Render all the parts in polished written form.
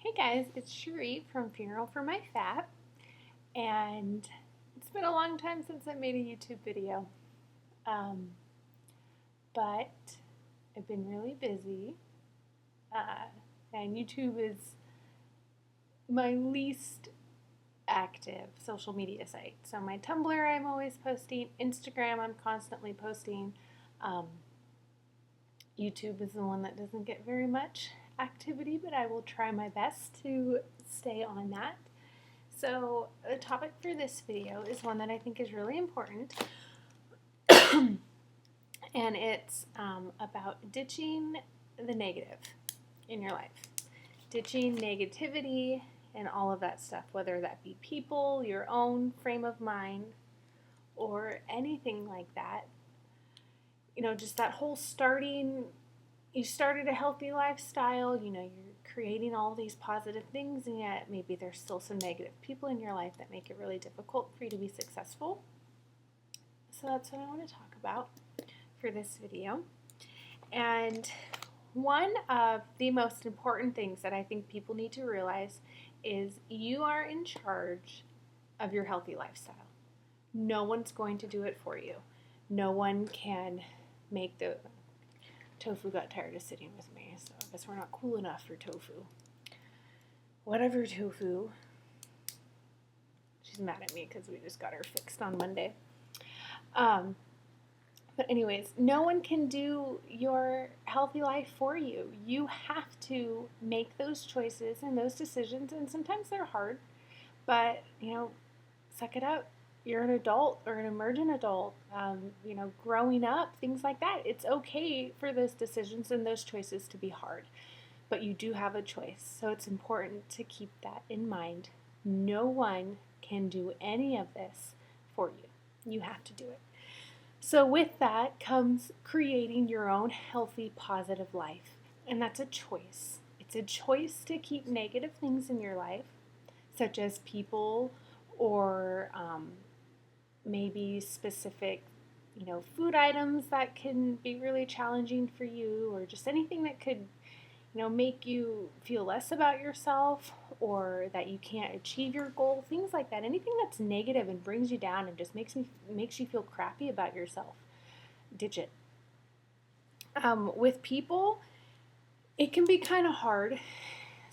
Hey guys, it's Sharee from Funeral for My Fat, and it's been a long time since I made a YouTube video, um, but I've been really busy, uh, and YouTube is my least active social media site. So my Tumblr I'm always posting, Instagram I'm constantly posting, um, YouTube is the one that doesn't get very much activity, but I will try my best to stay on that. So the topic for this video is one that I think is really important, and it's about ditching the negative in your life. Ditching negativity and all of that stuff, whether that be people, your own frame of mind, or anything like that. You know, just that whole you started a healthy lifestyle, you're creating all these positive things, and yet maybe there's still some negative people in your life that make it really difficult for you to be successful. So that's what I want to talk about for this video. And one of the most important things that I think people need to realize is you are in charge of your healthy lifestyle. No one's going to do it for you. No one can make the Tofu got tired of sitting with me, so I guess we're not cool enough for Tofu. Whatever, Tofu. She's mad at me because we just got her fixed on Monday. But anyways, no one can do your healthy life for you. You have to make those choices and those decisions, and sometimes they're hard, but, suck it up. You're an adult or an emergent adult, growing up, things like that. It's okay for those decisions and those choices to be hard, but you do have a choice. So it's important to keep that in mind. No one can do any of this for you. You have to do it. So with that comes creating your own healthy, positive life. And that's a choice. It's a choice to keep negative things in your life, such as people or maybe specific, food items that can be really challenging for you, or just anything that could, make you feel less about yourself, or that you can't achieve your goal, things like that. Anything that's negative and brings you down and just makes you feel crappy about yourself, ditch it. With people, it can be kind of hard,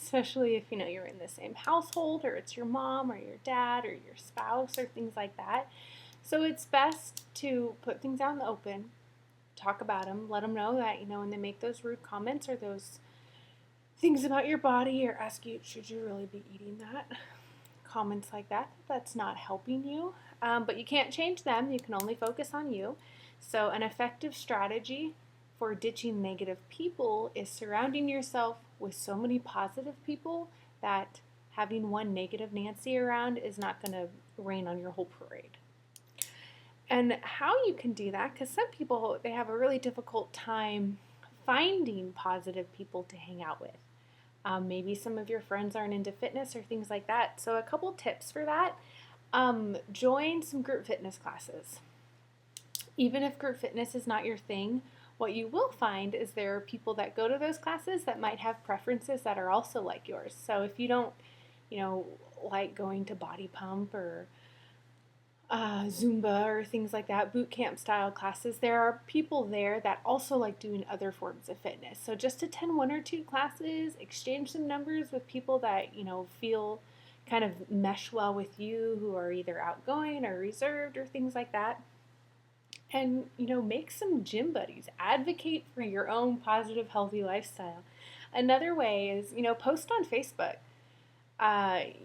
especially if you're in the same household, or it's your mom or your dad or your spouse or things like that. So it's best to put things out in the open, talk about them, let them know that, when they make those rude comments or those things about your body, or ask you, should you really be eating that? Comments like that, that's not helping you. But you can't change them. You can only focus on you. So an effective strategy for ditching negative people is surrounding yourself with so many positive people that having one negative Nancy around is not going to rain on your whole parade. And how you can do that, because some people, they have a really difficult time finding positive people to hang out with. Maybe some of your friends aren't into fitness or things like that. So a couple tips for that. Join some group fitness classes. Even if group fitness is not your thing, what you will find is there are people that go to those classes that might have preferences that are also like yours. So if you don't, like going to body pump or Zumba or things like that, boot camp style classes, there are people there that also like doing other forms of fitness. So just attend one or two classes, exchange some numbers with people that, feel kind of mesh well with you, who are either outgoing or reserved or things like that. And, make some gym buddies. Advocate for your own positive, healthy lifestyle. Another way is, post on Facebook.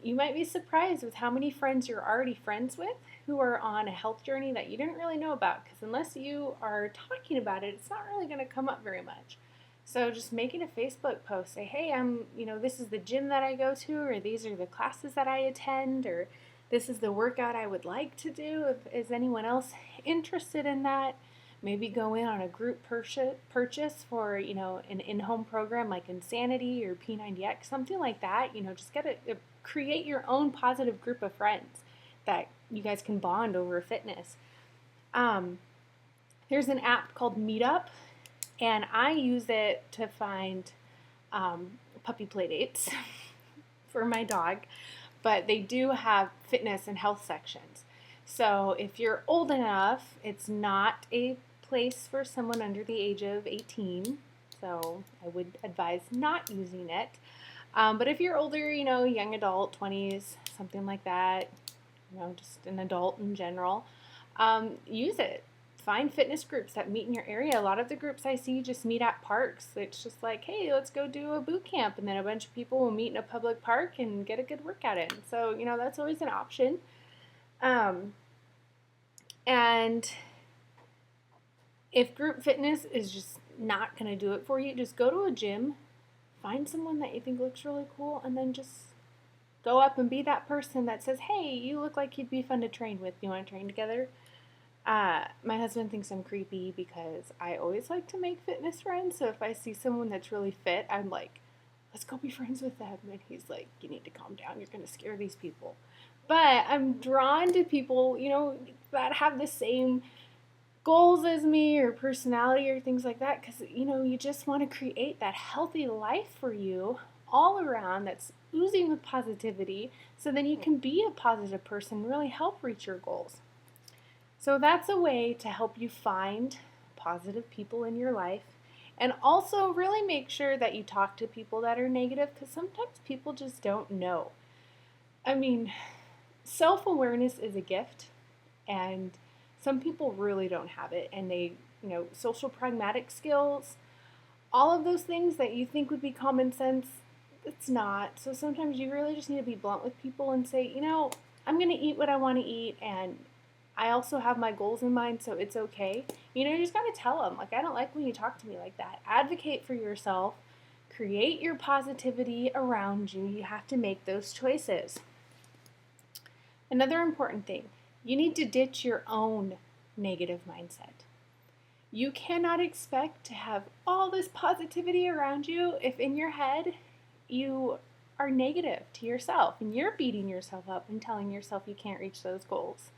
You might be surprised with how many friends you're already friends with who are on a health journey that you didn't really know about, because unless you are talking about it, it's not really going to come up very much. So just making a Facebook post, say, hey, this is the gym that I go to, or these are the classes that I attend, or this is the workout I would like to do. Is anyone else interested in that? Maybe go in on a group purchase for, an in-home program like Insanity or P90X, something like that. Just create your own positive group of friends that you guys can bond over fitness. There's an app called Meetup, and I use it to find puppy play dates. for my dog, but they do have fitness and health sections. So if you're old enough, it's not a place for someone under the age of 18. So I would advise not using it. But if you're older, young adult, 20s, something like that, just an adult in general, use it. Find fitness groups that meet in your area. A lot of the groups I see just meet at parks. It's just like, hey, let's go do a boot camp. And then a bunch of people will meet in a public park and get a good workout in. So, that's always an option. And if group fitness is just not going to do it for you, just go to a gym, find someone that you think looks really cool, and then just go up and be that person that says, hey, you look like you'd be fun to train with. You want to train together? My husband thinks I'm creepy because I always like to make fitness friends. So if I see someone that's really fit, I'm like, let's go be friends with them. And he's like, you need to calm down. You're going to scare these people. But I'm drawn to people, that have the same goals as me or personality or things like that, because, you just want to create that healthy life for you all around that's oozing with positivity, so then you can be a positive person and really help reach your goals. So that's a way to help you find positive people in your life, and also really make sure that you talk to people that are negative, because sometimes people just don't know. I mean, self-awareness is a gift, and some people really don't have it, and they, social pragmatic skills, all of those things that you think would be common sense, it's not. So sometimes you really just need to be blunt with people and say, I'm going to eat what I want to eat, and I also have my goals in mind, so it's okay. You just got to tell them, like, I don't like when you talk to me like that. Advocate for yourself. Create your positivity around you. You have to make those choices. Another important thing, you need to ditch your own negative mindset. You cannot expect to have all this positivity around you if in your head you are negative to yourself and you're beating yourself up and telling yourself you can't reach those goals.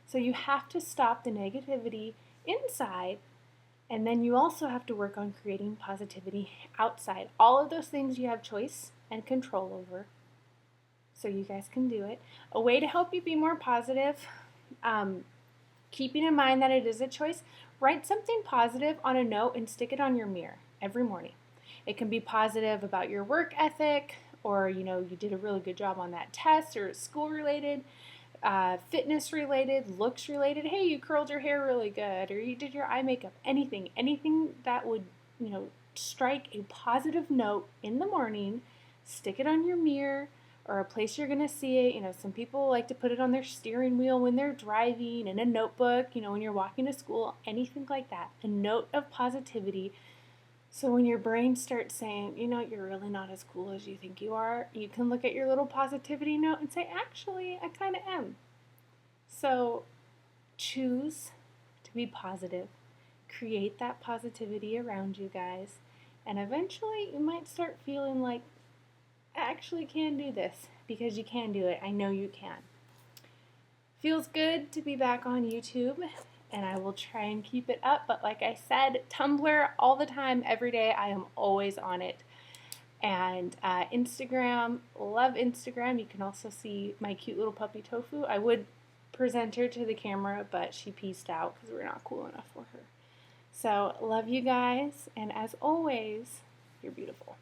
So you have to stop the negativity inside, and then you also have to work on creating positivity outside. All of those things you have choice and control over. So you guys can do it. A way to help you be more positive, keeping in mind that it is a choice, write something positive on a note and stick it on your mirror every morning. It can be positive about your work ethic, or you did a really good job on that test, or school related, fitness related, looks related. Hey, you curled your hair really good, or you did your eye makeup. Anything that would strike a positive note in the morning. Stick it on your mirror or a place you're going to see it. Some people like to put it on their steering wheel when they're driving, in a notebook, when you're walking to school, anything like that. A note of positivity. So when your brain starts saying, you're really not as cool as you think you are, you can look at your little positivity note and say, actually, I kind of am. So choose to be positive. Create that positivity around you guys. And eventually you might start feeling like, I actually can do this, because you can do it. I know you can. Feels good to be back on YouTube, and I will try and keep it up. But like I said, Tumblr all the time, every day. I am always on it. And Instagram, love Instagram. You can also see my cute little puppy Tofu. I would present her to the camera, but she pieced out because we're not cool enough for her. So love you guys, and as always, you're beautiful.